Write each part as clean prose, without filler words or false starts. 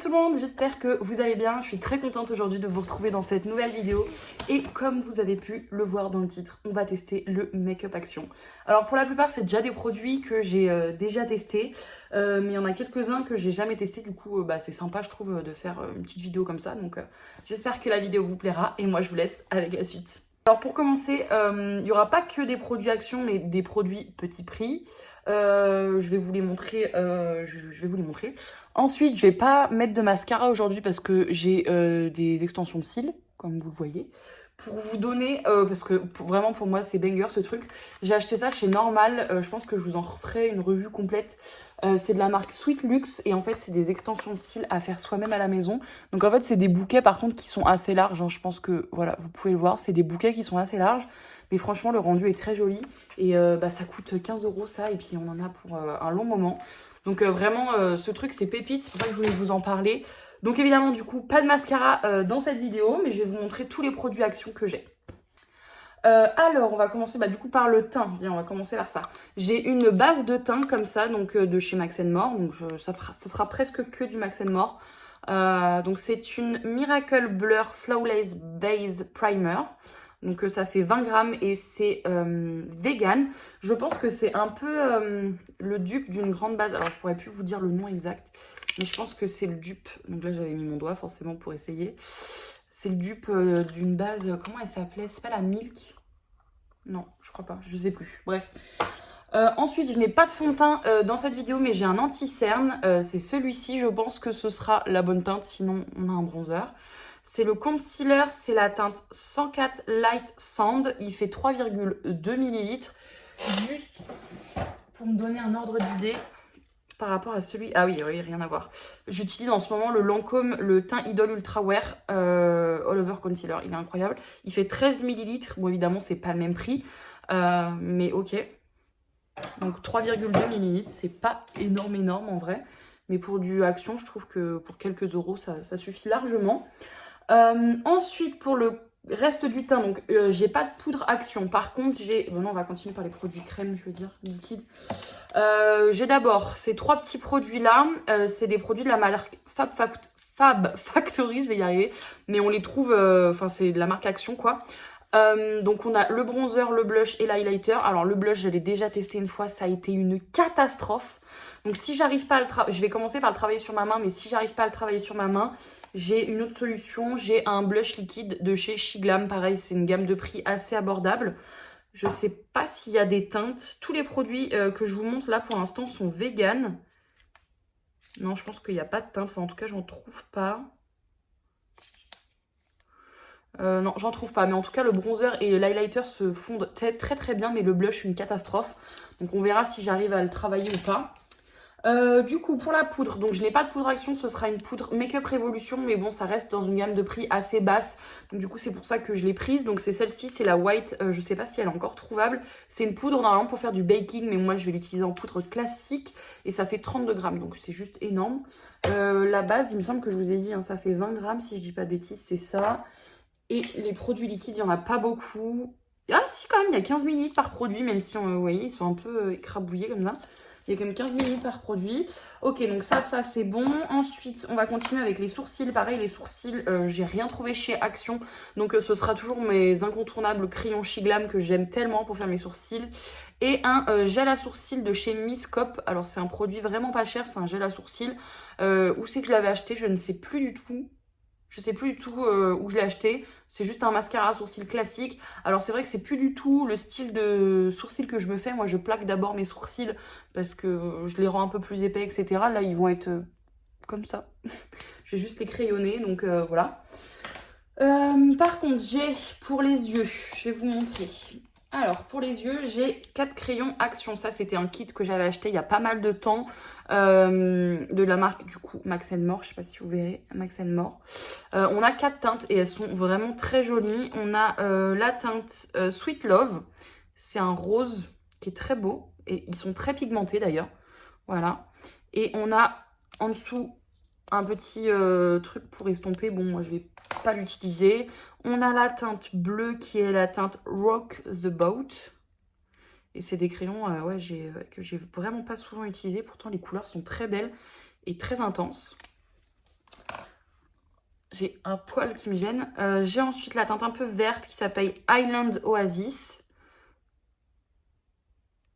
tout le monde, j'espère que vous allez bien. Je suis très contente aujourd'hui de vous retrouver dans cette nouvelle vidéo. Et comme vous avez pu le voir dans le titre, on va tester le Make-up Action. Alors pour la plupart, c'est déjà des produits que j'ai déjà testés. Mais il y en a quelques-uns que j'ai jamais testés. Du coup, c'est sympa, je trouve, de faire une petite vidéo comme ça. Donc j'espère que la vidéo vous plaira. Et moi, je vous laisse avec la suite. Alors pour commencer, il n'y aura pas que des produits Action, mais des produits petit prix. Je vais vous les montrer. Je vais vous les montrer. Ensuite, je vais pas mettre de mascara aujourd'hui parce que j'ai des extensions de cils, comme vous le voyez. Pour vous donner, parce que vraiment pour moi c'est banger ce truc. J'ai acheté ça chez Normal. Je pense que je vous en referai une revue complète. C'est de la marque Sweet Luxe et en fait c'est des extensions de cils à faire soi-même à la maison. Donc en fait c'est des bouquets par contre qui sont assez larges. Hein. Je pense que voilà, vous pouvez le voir, c'est des bouquets qui sont assez larges. Mais franchement, le rendu est très joli. Et ça coûte 15 € ça. Et puis, on en a pour un long moment. Donc, vraiment, ce truc, c'est pépite. C'est pour ça que je voulais vous en parler. Donc, évidemment, du coup, pas de mascara dans cette vidéo. Mais je vais vous montrer tous les produits Action que j'ai. Alors, on va commencer du coup par le teint. Viens, on va commencer par ça. J'ai une base de teint comme ça, donc de chez Max More. Donc, ce sera presque que du Max More. Donc, c'est une Miracle Blur Flawless Base Primer. Donc ça fait 20 grammes et c'est vegan. Je pense que c'est un peu le dupe d'une grande base. Alors je pourrais plus vous dire le nom exact, mais je pense que c'est le dupe. Donc là j'avais mis mon doigt forcément pour essayer. C'est le dupe d'une base, comment elle s'appelait? C'est pas la Milk? Non, je crois pas, je sais plus. Bref. Ensuite, je n'ai pas de fond de teint dans cette vidéo, mais j'ai un anti-cerne. C'est celui-ci, je pense que ce sera la bonne teinte, sinon on a un bronzer. C'est le concealer, c'est la teinte 104 Light Sand. Il fait 3,2 ml. Juste pour me donner un ordre d'idée par rapport à celui... Ah oui, rien à voir. J'utilise en ce moment le Lancôme, le teint Idol Ultra Wear All Over Concealer. Il est incroyable. Il fait 13 ml. Bon, évidemment, c'est pas le même prix. Mais ok. Donc 3,2 ml. C'est pas énorme en vrai. Mais pour du Action, je trouve que pour quelques euros, ça suffit largement. Ensuite, pour le reste du teint, donc j'ai pas de poudre Action. Par contre, j'ai... Bon, non, on va continuer par les produits crème, je veux dire, liquide. J'ai d'abord ces trois petits produits-là. C'est des produits de la marque Fab Factory, je vais y arriver. Mais on les trouve... Enfin, c'est de la marque Action, quoi. Donc on a le bronzer, le blush et l'highlighter. Alors le blush, je l'ai déjà testé une fois, ça a été une catastrophe. Donc si j'arrive pas à le travailler, je vais commencer par le travailler sur ma main, mais si j'arrive pas à le travailler sur ma main, j'ai une autre solution. J'ai un blush liquide de chez Shiglam. Pareil, c'est une gamme de prix assez abordable. Je sais pas s'il y a des teintes. Tous les produits que je vous montre là pour l'instant sont vegan. Non, je pense qu'il n'y a pas de teinte. Enfin, en tout cas, j'en trouve pas. Non, j'en trouve pas. Mais en tout cas, le bronzer et l'highlighter se fondent très bien. Mais le blush, une catastrophe. Donc, on verra si j'arrive à le travailler ou pas. Du coup, pour la poudre, donc je n'ai pas de poudre Action, ce sera une poudre Make-up Révolution, mais bon, ça reste dans une gamme de prix assez basse, donc du coup, c'est pour ça que je l'ai prise. Donc c'est celle-ci, c'est la White, je sais pas si elle est encore trouvable. C'est une poudre normalement pour faire du baking, mais moi je vais l'utiliser en poudre classique, et ça fait 32 grammes, donc c'est juste énorme. La base, il me semble que je vous ai dit, hein, ça fait 20 grammes, si je dis pas de bêtises, c'est ça. Et les produits liquides, il n'y en a pas beaucoup. Ah si, quand même, il y a 15 ml par produit, même si, vous voyez, ils sont un peu écrabouillés comme ça. Il y a quand même 15 ml par produit. Ok, donc ça c'est bon. Ensuite, on va continuer avec les sourcils. Pareil, les sourcils, j'ai rien trouvé chez Action. Donc ce sera toujours mes incontournables crayons Shiglam que j'aime tellement pour faire mes sourcils. Et un gel à sourcils de chez Miss Cop. Alors c'est un produit vraiment pas cher, c'est un gel à sourcils. Où c'est que je l'avais acheté? Je ne sais plus du tout. Je sais plus du tout où je l'ai acheté. C'est juste un mascara à sourcils classique. Alors c'est vrai que c'est plus du tout le style de sourcils que je me fais. Moi je plaque d'abord mes sourcils parce que je les rends un peu plus épais, etc. Là ils vont être comme ça. Je vais juste les crayonner, donc voilà. Par contre j'ai pour les yeux, je vais vous montrer. Alors pour les yeux j'ai 4 crayons Action. Ça c'était un kit que j'avais acheté il y a pas mal de temps. De la marque du coup Max More, je sais pas si vous verrez, Max More. On a 4 teintes et elles sont vraiment très jolies. On a la teinte Sweet Love, c'est un rose qui est très beau et ils sont très pigmentés d'ailleurs, voilà. Et on a en dessous un petit truc pour estomper, bon moi je vais pas l'utiliser. On a la teinte bleue qui est la teinte Rock the Boat. Et c'est des crayons ouais, que j'ai vraiment pas souvent utilisé. Pourtant, les couleurs sont très belles et très intenses. J'ai un poil qui me gêne. J'ai ensuite la teinte un peu verte qui s'appelle Island Oasis.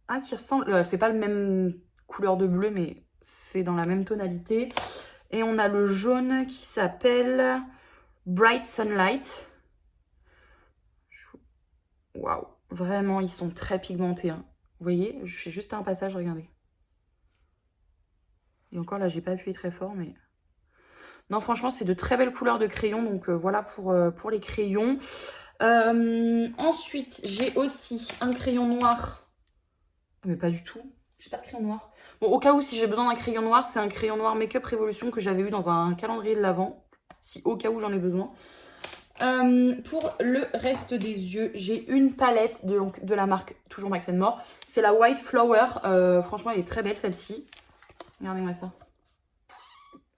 Ah, qui ressemble... c'est pas le même couleur de bleu, mais c'est dans la même tonalité. Et on a le jaune qui s'appelle Bright Sunlight. Waouh, vraiment, ils sont très pigmentés. Hein. Vous voyez, je fais juste un passage, regardez. Et encore là, j'ai pas appuyé très fort, mais... Non, franchement, c'est de très belles couleurs de crayons. Donc voilà pour les crayons. Ensuite, j'ai aussi un crayon noir. Mais pas du tout. J'ai pas de crayon noir. Bon, au cas où, si j'ai besoin d'un crayon noir, c'est un crayon noir Make-up Révolution que j'avais eu dans un calendrier de l'Avent. Si au cas où j'en ai besoin. Pour le reste des yeux, j'ai une palette de la marque toujours Max More. C'est la White Flower. Franchement, elle est très belle celle-ci. Regardez-moi ça.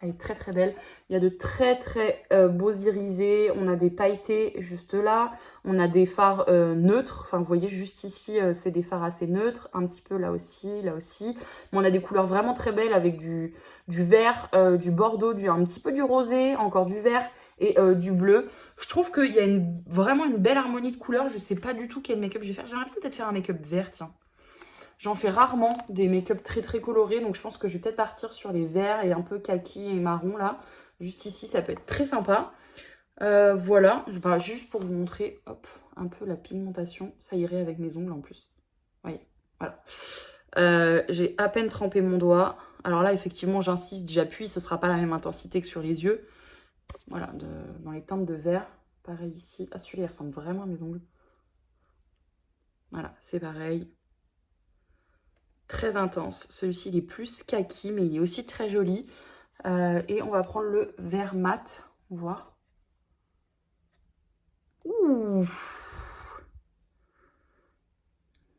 Elle est très très belle. Il y a de très très beaux irisés. On a des pailletés juste là. On a des fards neutres. Enfin, vous voyez juste ici, c'est des fards assez neutres. Un petit peu là aussi, là aussi. Mais on a des couleurs vraiment très belles avec du vert, du bordeaux, un petit peu du rosé, encore du vert et du bleu. Je trouve qu'il y a vraiment une belle harmonie de couleurs. Je sais pas du tout quel make-up je vais faire. J'aimerais peut-être faire un make-up vert, tiens. J'en fais rarement des make-up très très colorés, donc je pense que je vais peut-être partir sur les verts et un peu kaki et marron là. Juste ici, ça peut être très sympa. Voilà, juste pour vous montrer, hop, un peu la pigmentation. Ça irait avec mes ongles en plus. Vous voyez, voilà. J'ai à peine trempé mon doigt. Alors là, effectivement, j'insiste, j'appuie, ce sera pas la même intensité que sur les yeux. Voilà, dans les teintes de vert. Pareil ici. Ah, celui-là, il ressemble vraiment à mes ongles. Voilà, c'est pareil. Très intense. Celui-ci, il est plus kaki, mais il est aussi très joli. Et on va prendre le vert mat. On va voir. Ouh.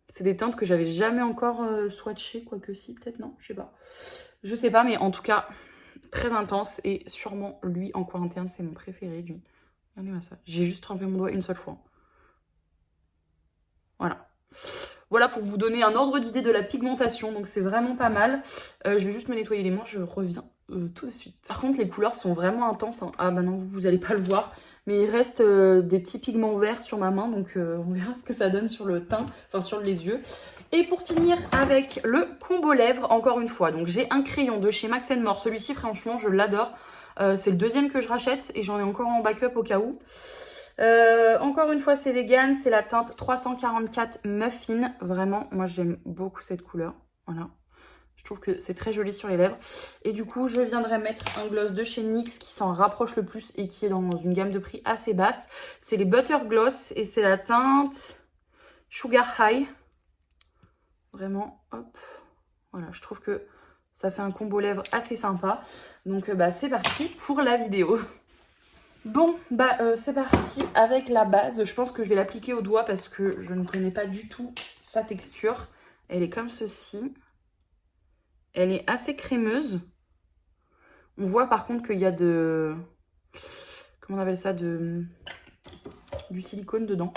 C'est des teintes que j'avais jamais encore swatchées, quoique si, peut-être non, je sais pas. Je sais pas, mais en tout cas, très intense. Et sûrement, lui, en coin interne, c'est mon préféré, lui. Regardez-moi ça. J'ai juste trempé mon doigt une seule fois. Voilà. Voilà pour vous donner un ordre d'idée de la pigmentation. Donc c'est vraiment pas mal. Je vais juste me nettoyer les mains, je reviens tout de suite. Par contre, les couleurs sont vraiment intenses. Hein. Ah bah non, vous allez pas le voir. Mais il reste des petits pigments verts sur ma main. Donc on verra ce que ça donne sur le teint, enfin sur les yeux. Et pour finir avec le combo lèvres, encore une fois. Donc j'ai un crayon de chez Max More. Celui-ci, franchement, je l'adore. C'est le deuxième que je rachète et j'en ai encore en backup au cas où. Encore une fois, c'est vegan, c'est la teinte 344 Muffin. Vraiment, moi j'aime beaucoup cette couleur. Voilà. Je trouve que c'est très joli sur les lèvres. Et du coup, je viendrai mettre un gloss de chez NYX qui s'en rapproche le plus et qui est dans une gamme de prix assez basse. C'est les Butter Gloss et c'est la teinte Sugar High. Vraiment, hop. Voilà, je trouve que ça fait un combo lèvres assez sympa. Donc, c'est parti pour la vidéo. Bon, c'est parti avec la base. Je pense que je vais l'appliquer au doigt parce que je ne connais pas du tout sa texture. Elle est comme ceci. Elle est assez crémeuse. On voit par contre qu'il y a comment on appelle ça, du silicone dedans.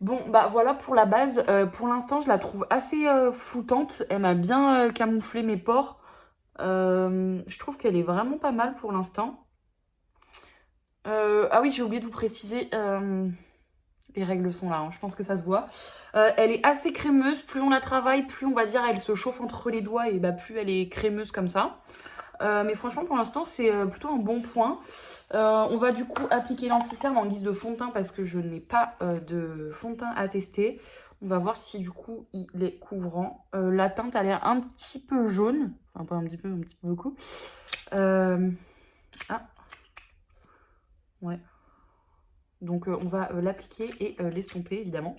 Bon, voilà pour la base. Pour l'instant, je la trouve assez floutante. Elle m'a bien camouflé mes pores. Je trouve qu'elle est vraiment pas mal pour l'instant. Ah oui, j'ai oublié de vous préciser. Les règles sont là, hein, je pense que ça se voit. Elle est assez crémeuse. Plus on la travaille, plus on va dire elle se chauffe entre les doigts et plus elle est crémeuse comme ça. Mais franchement, pour l'instant, c'est plutôt un bon point. On va du coup appliquer l'anti-cerne en guise de fond de teint parce que je n'ai pas de fond de teint à tester. On va voir si du coup il est couvrant. La teinte a l'air un petit peu jaune. Enfin, pas un petit peu beaucoup. Ah, ouais. Donc on va l'appliquer et l'estomper évidemment.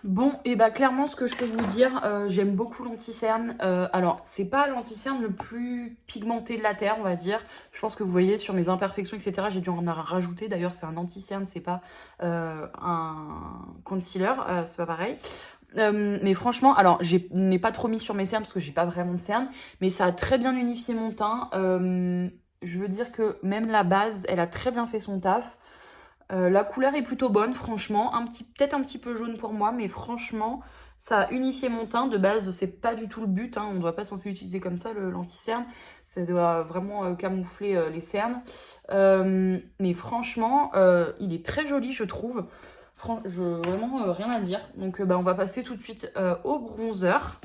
Bon, et bah clairement, ce que je peux vous dire, j'aime beaucoup l'anti-cerne. Alors, c'est pas l'anti-cerne le plus pigmenté de la Terre, on va dire. Je pense que vous voyez sur mes imperfections, etc., j'ai dû en rajouter. D'ailleurs, c'est un anti-cerne, c'est pas un concealer, c'est pas pareil. Mais franchement, alors, je n'ai pas trop mis sur mes cernes parce que j'ai pas vraiment de cernes, mais ça a très bien unifié mon teint. Je veux dire que même la base, elle a très bien fait son taf. La couleur est plutôt bonne, franchement. Peut-être un petit peu jaune pour moi, mais franchement, ça a unifié mon teint. De base, c'est pas du tout le but, hein. On ne doit pas censé l'utiliser comme ça, l'anti-cerne. Ça doit vraiment camoufler les cernes. Mais franchement, il est très joli, je trouve. Vraiment, rien à dire. Donc, bah, on va passer tout de suite au bronzer.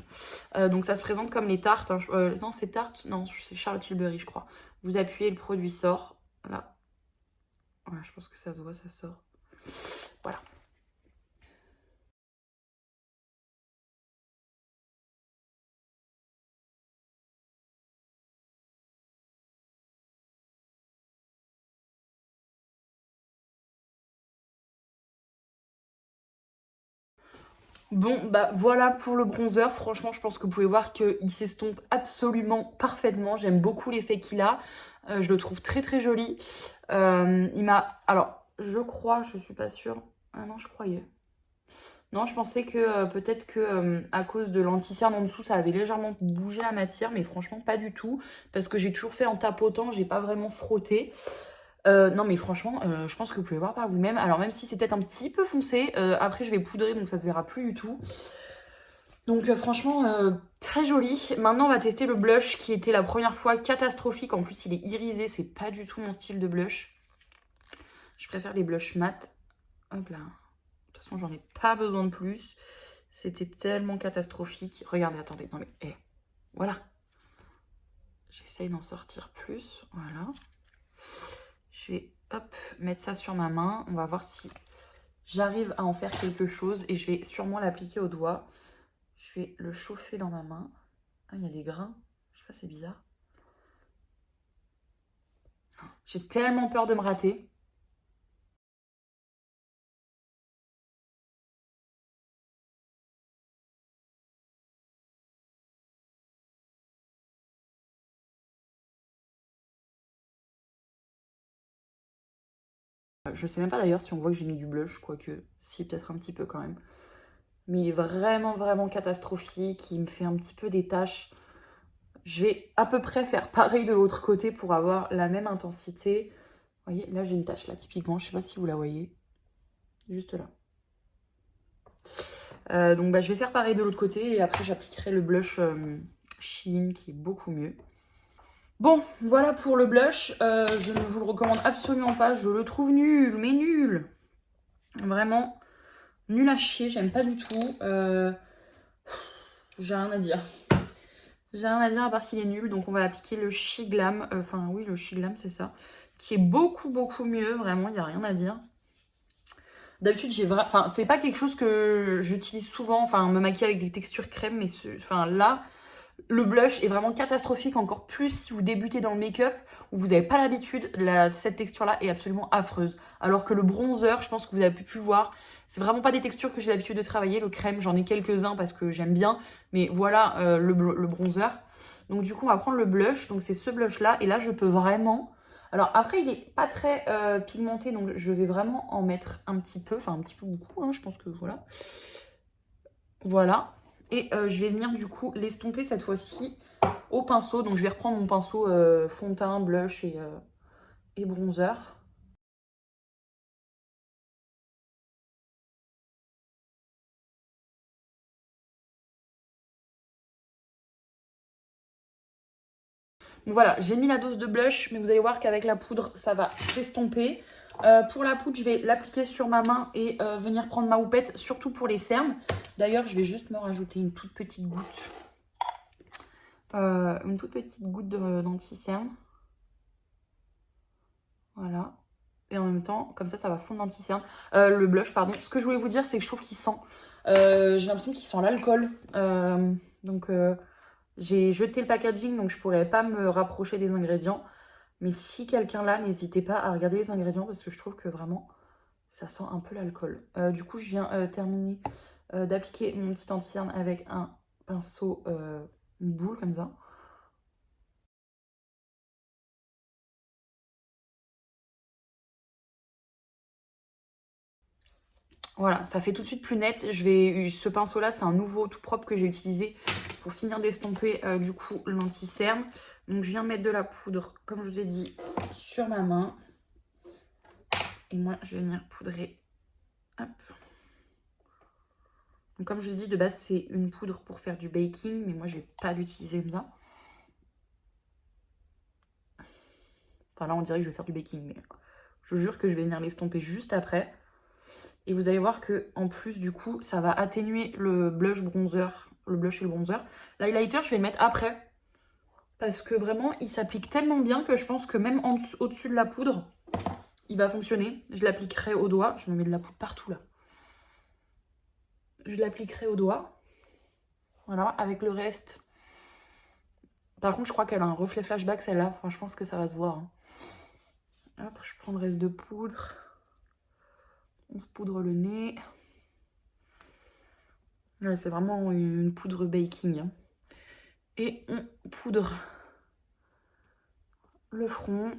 Donc, ça se présente comme les tartes, hein. Non, c'est tarte. Non, c'est Charlotte Tilbury, je crois. Vous appuyez, le produit sort. Là. Voilà, je pense que ça se voit, ça sort. Voilà. Bon, bah voilà pour le bronzer. Franchement, je pense que vous pouvez voir qu'il s'estompe absolument parfaitement. J'aime beaucoup l'effet qu'il a. Je le trouve très très joli. Il m'a... Alors, je crois, je suis pas sûre. Ah non, je croyais. Non, je pensais que peut-être que à cause de l'anti-cerne en dessous, ça avait légèrement bougé la matière, mais franchement pas du tout. Parce que j'ai toujours fait en tapotant, j'ai pas vraiment frotté. Non mais franchement, je pense que vous pouvez voir par vous-même. Alors même si c'est peut-être un petit peu foncé, après je vais poudrer donc ça se verra plus du tout. Donc franchement, très joli. Maintenant on va tester le blush qui était la première fois catastrophique. En plus il est irisé, c'est pas du tout mon style de blush. Je préfère les blushs mat. Hop là. De toute façon j'en ai pas besoin de plus. C'était tellement catastrophique. Regardez, attendez, non mais, voilà. J'essaye d'en sortir plus, voilà. Je vais, hop, mettre ça sur ma main. On va voir si j'arrive à en faire quelque chose. Et je vais sûrement l'appliquer au doigt. Je vais le chauffer dans ma main. Ah, il y a des grains. Je sais pas, c'est bizarre. J'ai tellement peur de me rater. Je sais même pas d'ailleurs si on voit que j'ai mis du blush, quoique si, peut-être un petit peu quand même. Mais il est vraiment, vraiment catastrophique. Il me fait un petit peu des taches. Je vais à peu près faire pareil de l'autre côté pour avoir la même intensité. Vous voyez, là j'ai une tache, là, typiquement. Je sais pas si vous la voyez. Juste là. Donc bah, je vais faire pareil de l'autre côté et après j'appliquerai le blush Shein qui est beaucoup mieux. Bon, voilà pour le blush. Je ne vous le recommande absolument pas. Je le trouve nul, mais nul. Vraiment nul à chier. J'aime pas du tout. J'ai rien à dire. J'ai rien à dire à part qu'il est nul. Donc on va appliquer le Shiglam. Enfin oui, le Shiglam c'est ça. Qui est beaucoup beaucoup mieux. Vraiment, il n'y a rien à dire. D'habitude, enfin, c'est pas quelque chose que j'utilise souvent, enfin, me maquiller avec des textures crème, mais enfin, là, le blush est vraiment catastrophique, encore plus si vous débutez dans le make-up, où vous n'avez pas l'habitude, cette texture-là est absolument affreuse. Alors que le bronzer, je pense que vous avez pu voir, c'est vraiment pas des textures que j'ai l'habitude de travailler. Le crème, j'en ai quelques-uns parce que j'aime bien, mais voilà le bronzer. Donc du coup, on va prendre le blush, donc c'est ce blush-là, et là, je peux vraiment... Alors après, il n'est pas très pigmenté, donc je vais vraiment en mettre un petit peu, enfin un petit peu beaucoup, hein, je pense que voilà. Voilà. Et je vais venir du coup l'estomper cette fois-ci au pinceau. Donc je vais reprendre mon pinceau fond de teint, blush et bronzer. Donc voilà, j'ai mis la dose de blush, mais vous allez voir qu'avec la poudre, ça va s'estomper. Pour la poudre, je vais l'appliquer sur ma main et venir prendre ma houppette, surtout pour les cernes. D'ailleurs, je vais juste me rajouter une toute petite goutte. Une toute petite goutte d'anti-cerne. Voilà. Et en même temps, comme ça va fondre l'anti-cerne. Le blush, pardon. Ce que je voulais vous dire, c'est que je trouve qu'il sent... j'ai l'impression qu'il sent l'alcool. Donc, j'ai jeté le packaging, donc je pourrais pas me rapprocher des ingrédients. Mais si quelqu'un là, n'hésitez pas à regarder les ingrédients parce que je trouve que vraiment, ça sent un peu l'alcool. Du coup, je viens terminer d'appliquer mon petit anti-cerne avec un pinceau, une boule comme ça. Voilà, ça fait tout de suite plus net. Ce pinceau-là, c'est un nouveau tout propre que j'ai utilisé pour finir d'estomper du coup l'anti-cerne. Donc je viens mettre de la poudre, comme je vous ai dit, sur ma main. Et moi, je vais venir poudrer. Hop. Donc comme je vous ai dit, de base, c'est une poudre pour faire du baking, mais moi, je vais pas l'utiliser bien. Enfin là, on dirait que je vais faire du baking, mais je vous jure que je vais venir l'estomper juste après. Et vous allez voir que en plus, du coup, ça va atténuer le blush bronzer, le blush et le bronzer. L'highlighter, je vais le mettre après. Parce que vraiment, il s'applique tellement bien que je pense que même au-dessus de la poudre, il va fonctionner. Je l'appliquerai au doigt. Je me mets de la poudre partout là. Je l'appliquerai au doigt. Voilà, avec le reste. Par contre, je crois qu'elle a un reflet flashback celle-là. Enfin, je pense que ça va se voir. Hop, je prends le reste de poudre. On se poudre le nez. Ouais, c'est vraiment une poudre baking. Hein. Et on poudre le front.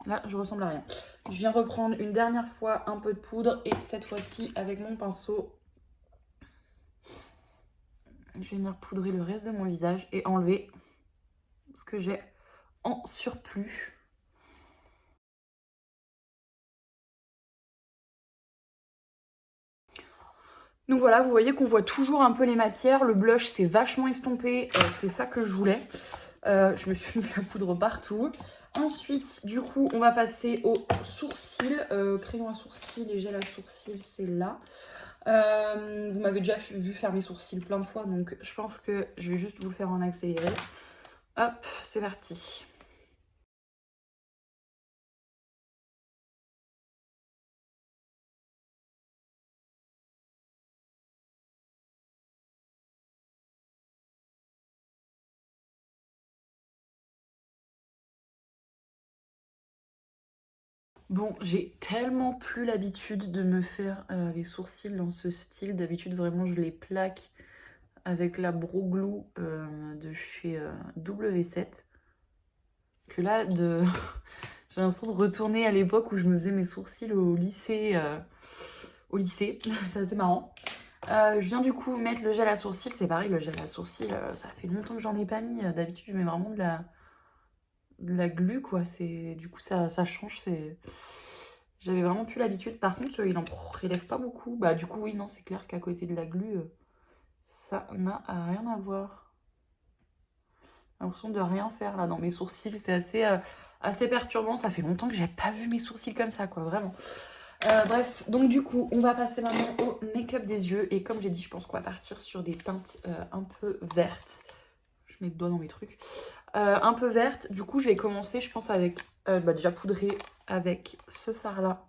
Là, je ressemble à rien. Je viens reprendre une dernière fois un peu de poudre et cette fois-ci avec mon pinceau, je vais venir poudrer le reste de mon visage et enlever ce que j'ai en surplus. Donc voilà, vous voyez qu'on voit toujours un peu les matières. Le blush, c'est vachement estompé. C'est ça que je voulais. Je me suis mis la poudre partout. Ensuite, du coup, on va passer au sourcil. Crayon à sourcil et gel à sourcil, c'est là. Vous m'avez déjà vu faire mes sourcils plein de fois, donc je pense que je vais juste vous le faire en accéléré. Hop, c'est parti. Bon, j'ai tellement plus l'habitude de me faire les sourcils dans ce style. D'habitude, vraiment, je les plaque avec la Brow Glue de chez W7. Que là, j'ai l'impression de retourner à l'époque où je me faisais mes sourcils au lycée. C'est assez marrant. Je viens du coup mettre le gel à sourcils. C'est pareil, le gel à sourcils, ça fait longtemps que j'en ai pas mis. D'habitude, je mets vraiment de la glu, quoi. Du coup, ça change. J'avais vraiment plus l'habitude. Par contre, il en prélève pas beaucoup. Bah, du coup, oui, non, c'est clair qu'à côté de la glu, ça n'a rien à voir. J'ai l'impression de rien faire là dans mes sourcils. C'est assez perturbant. Ça fait longtemps que j'ai pas vu mes sourcils comme ça, quoi, vraiment. Bref, donc du coup, on va passer maintenant au make-up des yeux. Et comme j'ai dit, je pense qu'on va partir sur des teintes un peu vertes. Je mets le doigt dans mes trucs. Un peu vertes. Du coup, je vais commencer, je pense, avec déjà poudrer avec ce fard-là.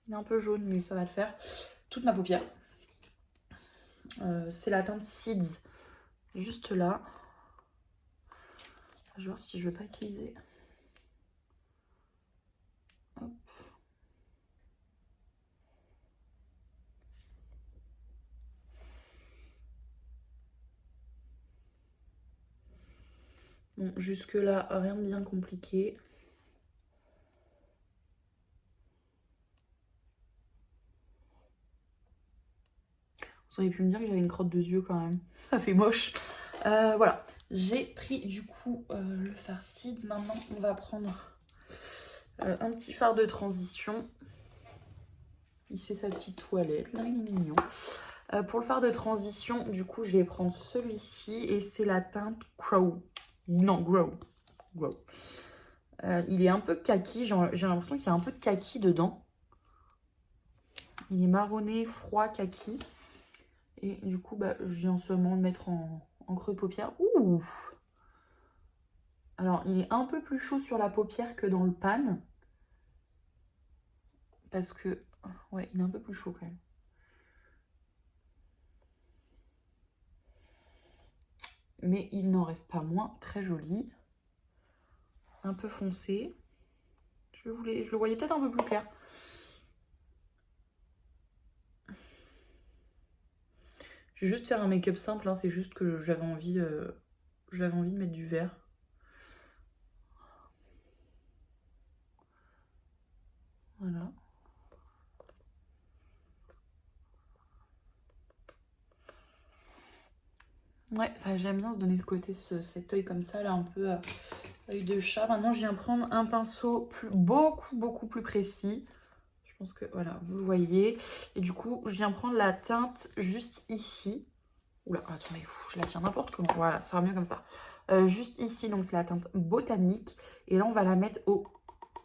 Il est un peu jaune, mais ça va le faire. Toute ma paupière. C'est la teinte Seeds. Juste là. Je vais voir si je ne veux pas utiliser. Hop. Bon, jusque là, rien de bien compliqué. Vous auriez pu me dire que j'avais une crotte de yeux quand même. Ça fait moche. Voilà. J'ai pris du coup le fard Seeds. Maintenant, on va prendre un petit fard de transition. Il se fait sa petite toilette. Là, il est mignon. Pour le fard de transition, du coup, je vais prendre celui-ci. Et c'est la teinte Grow. Non, Grow. Il est un peu kaki. J'ai l'impression qu'il y a un peu de kaki dedans. Il est marronné, froid, kaki. Et du coup, bah, je viens seulement le mettre en creux de paupière. Ouh! Alors, il est un peu plus chaud sur la paupière que dans le pan. Parce que... Ouais, il est un peu plus chaud quand même. Mais il n'en reste pas moins très joli. Un peu foncé. Je le voyais peut-être un peu plus clair. Je vais juste faire un make-up simple, hein, c'est juste que j'avais envie de mettre du vert. Voilà. Ouais, ça j'aime bien se donner le côté, cet œil comme ça, là, un peu œil de chat. Maintenant, je viens prendre un pinceau beaucoup plus précis. Je pense que, voilà, vous le voyez. Et du coup, je viens prendre la teinte juste ici. Oula, attendez, je la tiens n'importe comment. Voilà, ça sera mieux comme ça. Juste ici, donc c'est la teinte botanique. Et là, on va la mettre au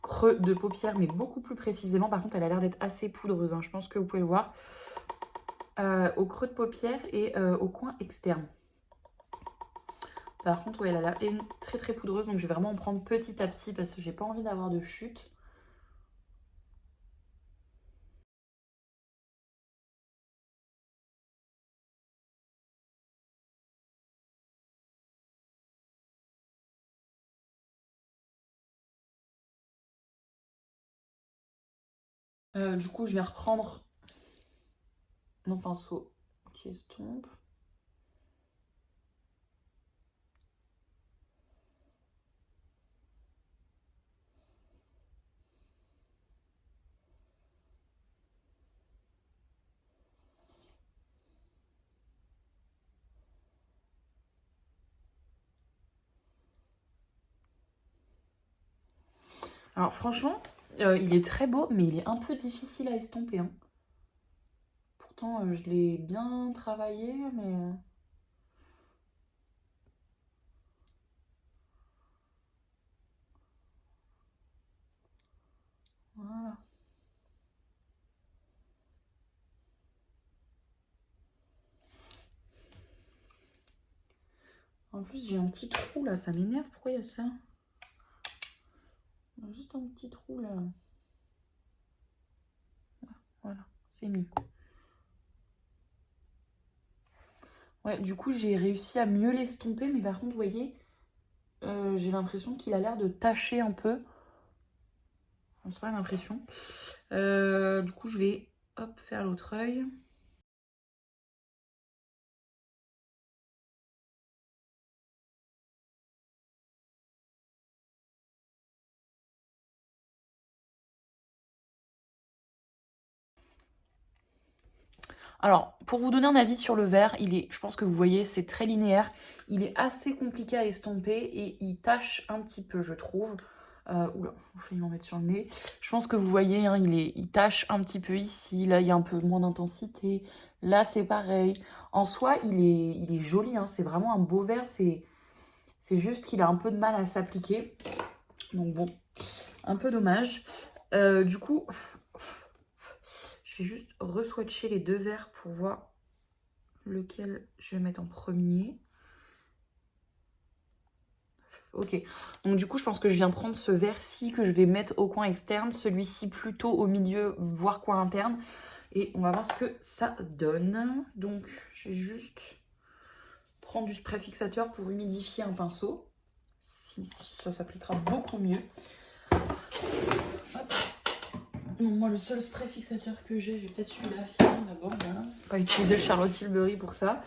creux de paupière, mais beaucoup plus précisément. Par contre, elle a l'air d'être assez poudreuse, hein. Je pense que vous pouvez le voir. Au creux de paupière et au coin externe. Par contre, ouais, elle a l'air très poudreuse, donc je vais vraiment en prendre petit à petit parce que j'ai pas envie d'avoir de chute. Du coup, je vais reprendre mon pinceau qui estompe. Alors franchement, il est très beau, mais il est un peu difficile à estomper, hein. Pourtant, je l'ai bien travaillé, mais... Voilà. En plus, j'ai un petit trou là, ça m'énerve. Pourquoi il y a ça? Juste un petit trou là. Voilà, c'est mieux. Ouais, du coup, j'ai réussi à mieux l'estomper, mais par contre, vous voyez, j'ai l'impression qu'il a l'air de tacher un peu. Enfin, c'est pas l'impression. Du coup, je vais, hop, faire l'autre œil. Alors, pour vous donner un avis sur le vert, je pense que vous voyez, c'est très linéaire. Il est assez compliqué à estomper et il tâche un petit peu, je trouve. Oula, j'ai failli m'en mettre sur le nez. Je pense que vous voyez, hein, il tâche un petit peu ici. Là, il y a un peu moins d'intensité. Là, c'est pareil. En soi, il est joli, hein, c'est vraiment un beau vert. C'est juste qu'il a un peu de mal à s'appliquer. Donc bon, un peu dommage. Du coup, je vais juste re-swatcher les deux verres pour voir lequel je vais mettre en premier. Ok, donc du coup je pense que je viens prendre ce vert-ci que je vais mettre au coin externe, celui-ci plutôt au milieu, voire coin interne. Et on va voir ce que ça donne. Donc je vais juste prendre du spray fixateur pour humidifier un pinceau. Si ça s'appliquera beaucoup mieux. Hop. Non, moi le seul spray fixateur que j'ai peut-être celui-là, d'abord. Voilà. Pas utiliser le Charlotte Tilbury pour ça.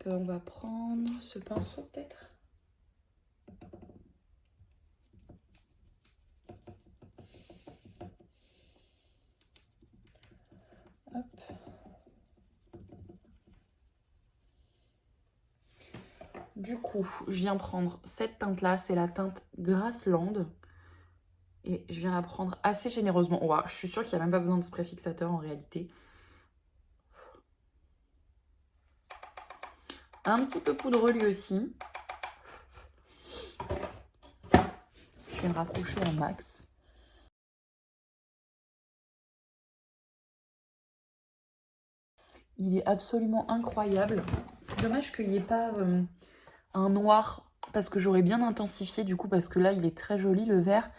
On va prendre ce pinceau peut-être. Hop. Du coup, je viens prendre cette teinte-là, c'est la teinte Grassland. Et je viens la prendre assez généreusement. Oh, je suis sûre qu'il n'y a même pas besoin de spray fixateur en réalité. Un petit peu poudreux lui aussi. Je vais le rapprocher un max. Il est absolument incroyable. C'est dommage qu'il n'y ait pas un noir, parce que j'aurais bien intensifié du coup, parce que là, il est très joli le vert.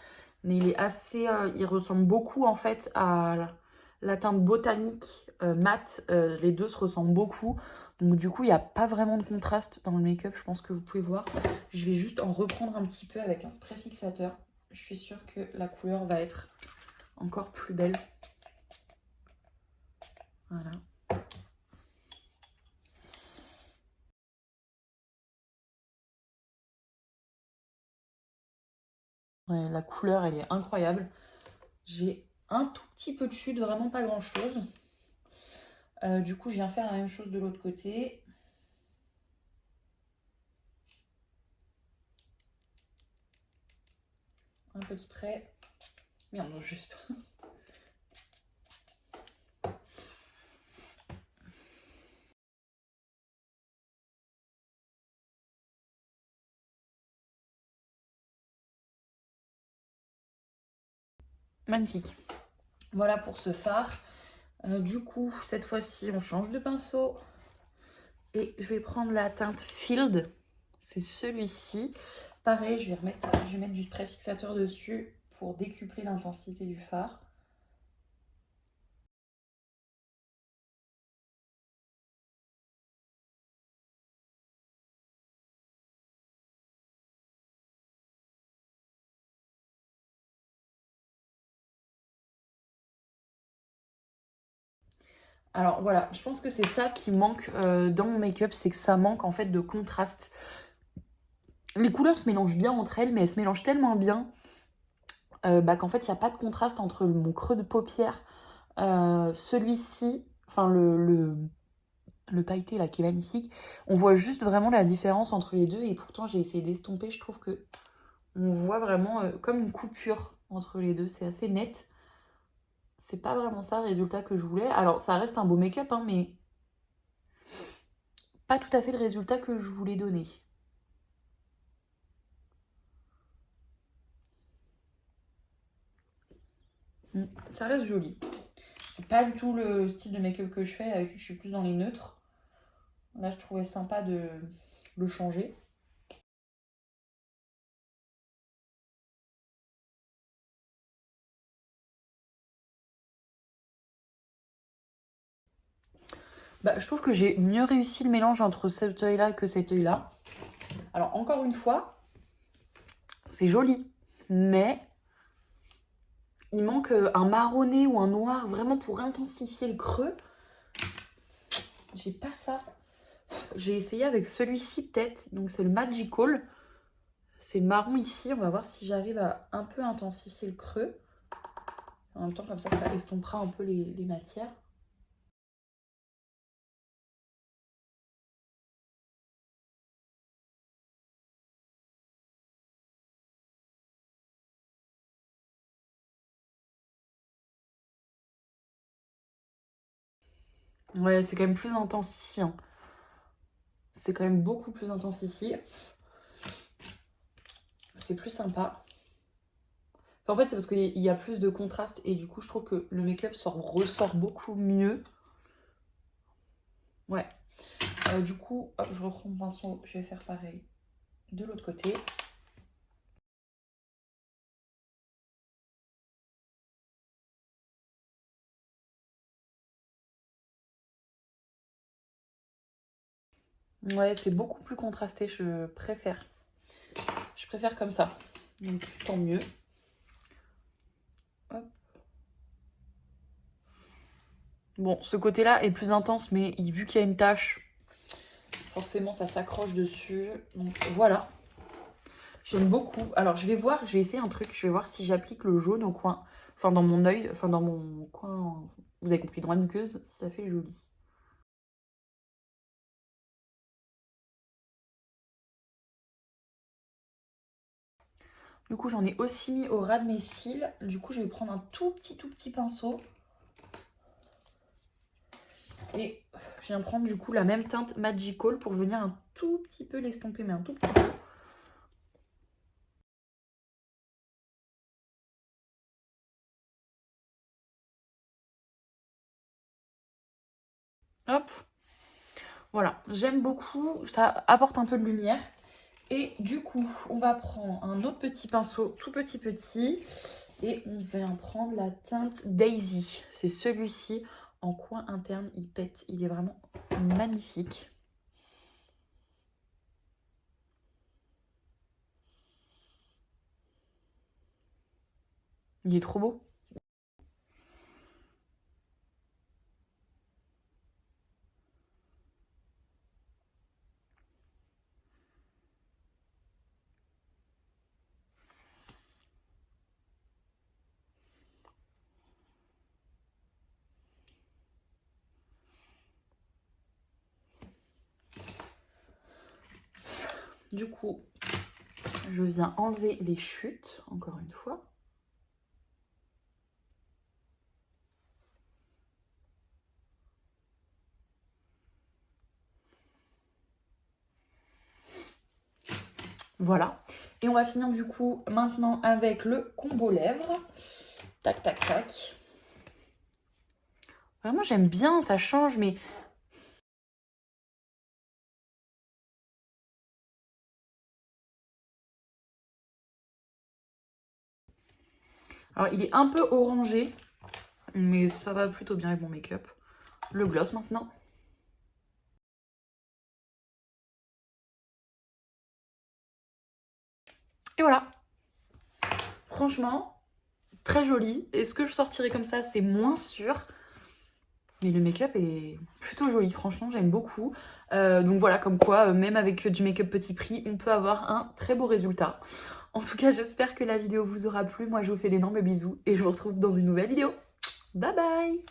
Mais il est assez... il ressemble beaucoup en fait à la teinte botanique mat. Les deux se ressemblent beaucoup. Donc du coup, il n'y a pas vraiment de contraste dans le make-up, je pense que vous pouvez voir. Je vais juste en reprendre un petit peu avec un spray fixateur. Je suis sûre que la couleur va être encore plus belle. Voilà. Ouais, la couleur, elle est incroyable. J'ai un tout petit peu de chute, vraiment pas grand-chose. Du coup, je viens faire la même chose de l'autre côté. Un peu de spray. Merde, non, juste pas. Magnifique. Voilà pour ce fard. Du coup, cette fois-ci, on change de pinceau. Et je vais prendre la teinte Field. C'est celui-ci. Pareil, je vais mettre du spray fixateur dessus pour décupler l'intensité du fard. Alors voilà, je pense que c'est ça qui manque dans mon make-up, c'est que ça manque en fait de contraste. Les couleurs se mélangent bien entre elles, mais elles se mélangent tellement bien qu'en fait il n'y a pas de contraste entre mon creux de paupière, celui-ci, enfin le pailleté là qui est magnifique. On voit juste vraiment la différence entre les deux et pourtant j'ai essayé d'estomper, je trouve que on voit vraiment comme une coupure entre les deux, c'est assez net. C'est pas vraiment ça le résultat que je voulais. Alors ça reste un beau make-up, hein, mais pas tout à fait le résultat que je voulais donner. Ça reste joli. C'est pas du tout le style de make-up que je fais, avec je suis plus dans les neutres. Là, je trouvais sympa de le changer. Bah, je trouve que j'ai mieux réussi le mélange entre cet œil-là que cet œil-là. Alors, encore une fois, c'est joli, mais il manque un marronné ou un noir vraiment pour intensifier le creux. J'ai pas ça. J'ai essayé avec celui-ci peut-être, donc c'est le Magical. C'est le marron ici, on va voir si j'arrive à un peu intensifier le creux. En même temps, comme ça estompera un peu les matières. Ouais, c'est quand même plus intense ici, hein. C'est quand même beaucoup plus intense ici. C'est plus sympa. Enfin, en fait, c'est parce qu'il y a plus de contraste et du coup, je trouve que le make-up ressort beaucoup mieux. Ouais. Du coup, hop, je reprends mon pinceau. Je vais faire pareil de l'autre côté. Ouais, c'est beaucoup plus contrasté. Je préfère. Je préfère comme ça. Donc, tant mieux. Hop. Bon, ce côté-là est plus intense, mais vu qu'il y a une tache, forcément, ça s'accroche dessus. Donc, voilà. J'aime beaucoup. Alors, je vais essayer un truc. Je vais voir si j'applique le jaune au coin. Enfin, dans mon œil, enfin, dans mon coin. Vous avez compris, dans la muqueuse, si ça fait joli. Du coup, j'en ai aussi mis au ras de mes cils. Du coup, je vais prendre un tout petit pinceau. Et je viens prendre du coup la même teinte Magical pour venir un tout petit peu l'estomper, mais un tout petit peu. Hop. Voilà, j'aime beaucoup. Ça apporte un peu de lumière. Et du coup, on va prendre un autre petit pinceau, tout petit. Et on va en prendre la teinte Daisy. C'est celui-ci. En coin interne, il pète. Il est vraiment magnifique. Il est trop beau. Du coup, je viens enlever les chutes, encore une fois. Voilà. Et on va finir du coup maintenant avec le combo lèvres. Tac, tac, tac. Vraiment, j'aime bien, ça change, mais... Alors, il est un peu orangé, mais ça va plutôt bien avec mon make-up. Le gloss maintenant. Et voilà. Franchement, très joli. Est-ce que je sortirai comme ça? C'est moins sûr. Mais le make-up est plutôt joli, franchement, j'aime beaucoup. Donc voilà, comme quoi, même avec du make-up petit prix, on peut avoir un très beau résultat. En tout cas, j'espère que la vidéo vous aura plu. Moi, je vous fais d'énormes bisous et je vous retrouve dans une nouvelle vidéo. Bye bye!